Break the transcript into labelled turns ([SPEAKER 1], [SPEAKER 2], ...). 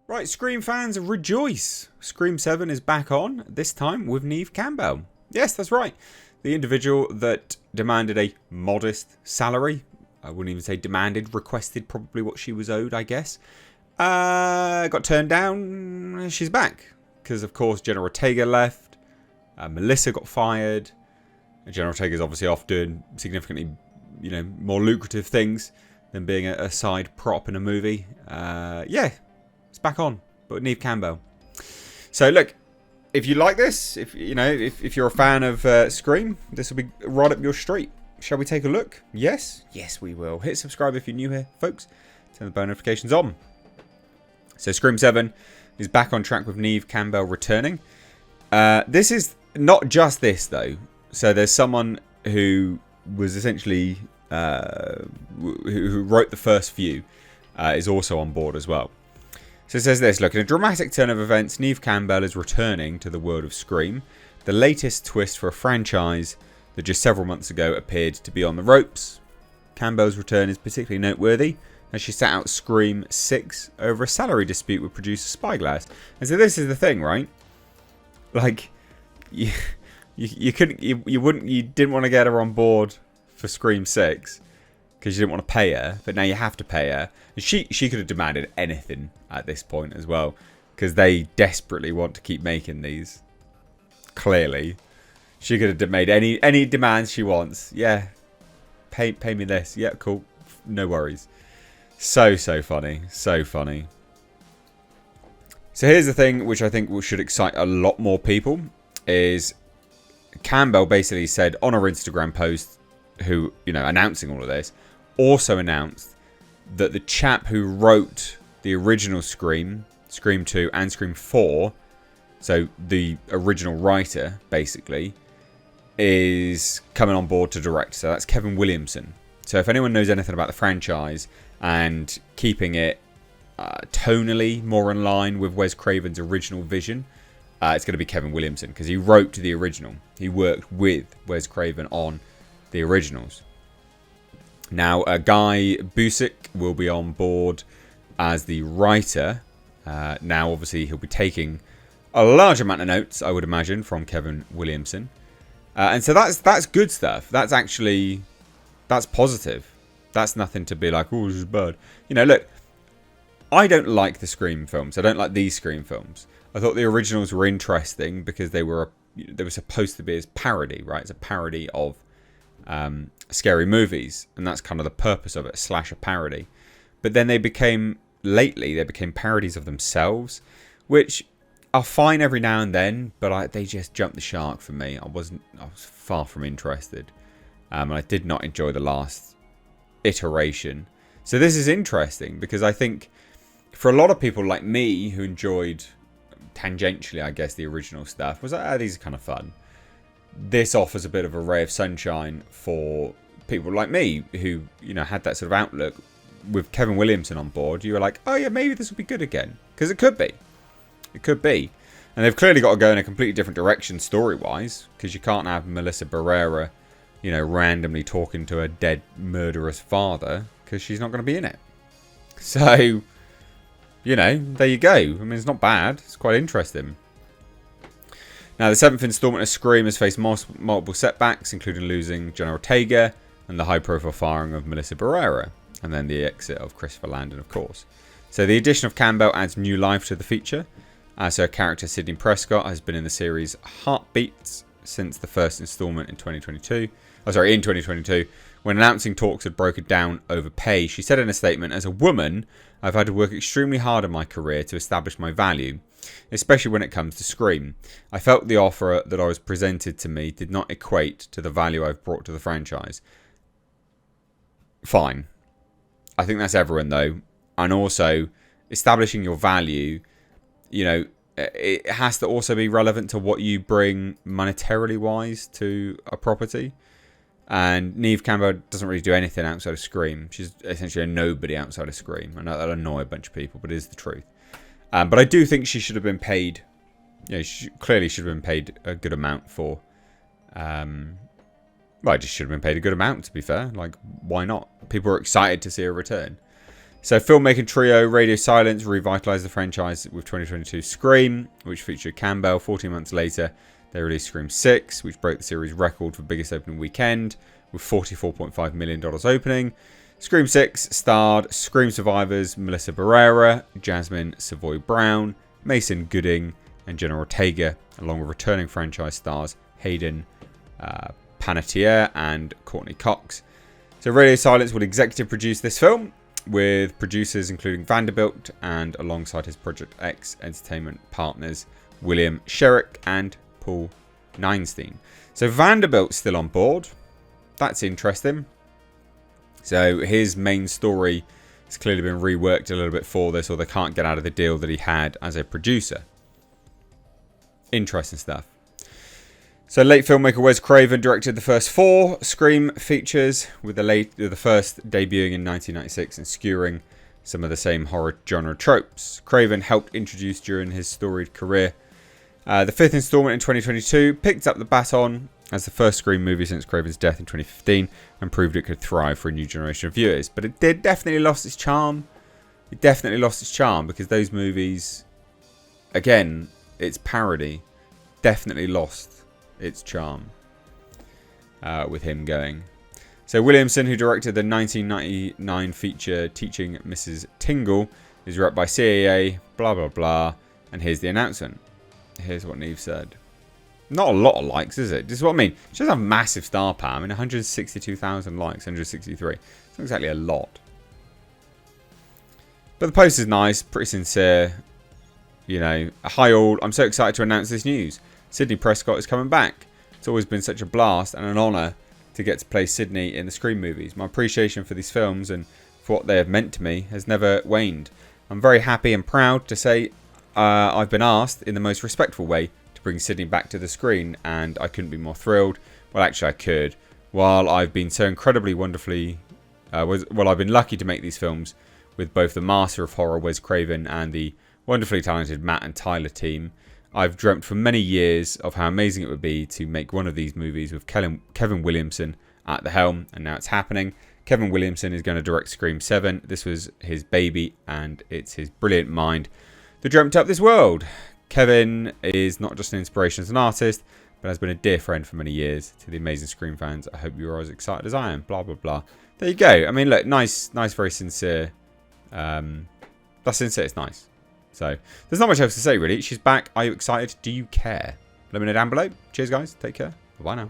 [SPEAKER 1] Right, Scream fans, rejoice! Scream 7 is back on, this time with Neve Campbell. Yes, that's right. The individual that demanded a modest salary. I wouldn't even say demanded, requested probably what she was owed, I guess. Got turned down. She's back. Because, of course, Jenna Ortega left. Melissa got fired. Jenna Ortega's obviously off doing significantly, more lucrative things than being a side prop in a movie. It's back on, but Neve Campbell. So look, if you like this, if you're a fan of Scream, this will be right up your street. Shall we take a look? Yes, we will. Hit subscribe if you're new here, folks. Turn the bell notifications on. So Scream 7 is back on track with Neve Campbell returning. This is not just this though. So there's someone who was essentially who wrote the first few is also on board as well. So it says this, look, in a dramatic turn of events, Neve Campbell is returning to the world of Scream, the latest twist for a franchise that just several months ago appeared to be on the ropes. Campbell's return is particularly noteworthy as she sat out Scream 6 over a salary dispute with producer Spyglass. And so this is the thing, right? Like, you didn't want to get her on board for Scream 6 because you didn't want to pay her, but now you have to pay her. And she could have demanded anything at this point as well, because they desperately want to keep making these. Clearly, she could have made any demands she wants. Yeah, pay me this. Yeah, cool, no worries. So funny, so funny. So here's the thing, which I think should excite a lot more people, is Campbell basically said on her Instagram post, who announcing all of this, also announced that the chap who wrote the original Scream, Scream 2 and Scream 4, so the original writer basically, is coming on board to direct. So that's Kevin Williamson. So if anyone knows anything about the franchise and keeping it tonally more in line with Wes Craven's original vision, it's going to be Kevin Williamson, because he wrote the original. He worked with Wes Craven on the originals. Now, Guy Busick will be on board as the writer. Now, obviously, he'll be taking a large amount of notes, I would imagine, from Kevin Williamson. And so that's good stuff. That's positive. That's nothing to be like, oh, this is bad. Look, I don't like the Scream films. I don't like these Scream films. I thought the originals were interesting because they were supposed to be as parody, right? It's a parody of scary movies, and that's kind of the purpose of it, / a parody. But then they became parodies of themselves, which are fine every now and then, but they just jumped the shark for me. I was far from interested, and I did not enjoy the last iteration. So this is interesting because I think for a lot of people like me who enjoyed tangentially, I guess, the original stuff, was like, these are kind of fun. This offers a bit of a ray of sunshine for people like me who, had that sort of outlook. With Kevin Williamson on board, you were like, oh yeah, maybe this will be good again. Because it could be. It could be. And they've clearly got to go in a completely different direction story-wise, because you can't have Melissa Barrera, randomly talking to a dead murderous father, because she's not going to be in it. So, there you go. I mean, it's not bad. It's quite interesting. Now, the 7th installment of Scream has faced multiple setbacks, including losing Jenna Ortega and the high-profile firing of Melissa Barrera, and then the exit of Christopher Landon, of course. So the addition of Campbell adds new life to the feature. So her character, Sidney Prescott, has been in the series Heartbeats since the first installment in 2022. In 2022, when announcing talks had broken down over pay. She said in a statement, "As a woman, I've had to work extremely hard in my career to establish my value, especially when it comes to Scream. I felt the offer that I was presented to me did not equate to the value I've brought to the franchise." Fine. I think that's everyone, though. And also, establishing your value, it has to also be relevant to what you bring monetarily wise to a property. And Neve Campbell doesn't really do anything outside of Scream. She's essentially a nobody outside of Scream. I know that'll annoy a bunch of people, but it is the truth. But I do think she should have been paid. She clearly should have been paid a good amount for. Well, I just should have been paid a good amount, to be fair. Like, why not? People were excited to see her return. So filmmaking trio Radio Silence revitalised the franchise with 2022 Scream, which featured Campbell. 14 months later, they released Scream 6, which broke the series record for biggest opening weekend, with $44.5 million opening. Scream 6 starred Scream survivors Melissa Barrera, Jasmine Savoy Brown, Mason Gooding, and Jenna Ortega, along with returning franchise stars Hayden Panettiere and Courtney Cox. So Radio Silence would executive produce this film, with producers including Vanderbilt and alongside his Project X entertainment partners William Sherrick and Paul Neinstein. So Vanderbilt's still on board. That's interesting. So his main story has clearly been reworked a little bit for this, or they can't get out of the deal that he had as a producer. Interesting stuff. So late filmmaker Wes Craven directed the first 4 Scream features, with the first debuting in 1996 and skewering some of the same horror genre tropes. Craven helped introduce during his storied career. The 5th installment in 2022 picked up the baton as the first Scream movie since Craven's death in 2015 and proved it could thrive for a new generation of viewers. But it did definitely lost its charm. It definitely lost its charm because those movies, again, its parody, definitely lost its charm with him going. So Williamson, who directed the 1999 feature Teaching Mrs. Tingle, is rep by CAA, blah blah blah, and here's the announcement. Here's what Neve said. Not a lot of likes, is it? This is what I mean. She doesn't have massive star power. I mean, 162,000 likes, 163. It's not exactly a lot. But the post is nice, pretty sincere. You know, hi all, I'm so excited to announce this news. Sidney Prescott is coming back. It's always been such a blast and an honour to get to play Sidney in the Scream movies. My appreciation for these films and for what they have meant to me has never waned. I'm very happy and proud to say I've been asked in the most respectful way to bring Sidney back to the screen, and I couldn't be more thrilled. Well, actually I could. While I've been so incredibly wonderfully... I've been lucky to make these films with both the master of horror Wes Craven and the wonderfully talented Matt and Tyler team, I've dreamt for many years of how amazing it would be to make one of these movies with Kevin Williamson at the helm, and now it's happening. Kevin Williamson is going to direct Scream 7. This was his baby, and it's his brilliant mind that dreamt up this world. Kevin is not just an inspiration as an artist, but has been a dear friend for many years. To the amazing Scream fans, I hope you're as excited as I am. Blah, blah, blah. There you go. I mean, look, nice, very sincere. That's sincere, it's nice. So, there's not much else to say, really. She's back. Are you excited? Do you care? Let me know down below. Cheers, guys. Take care. Bye now.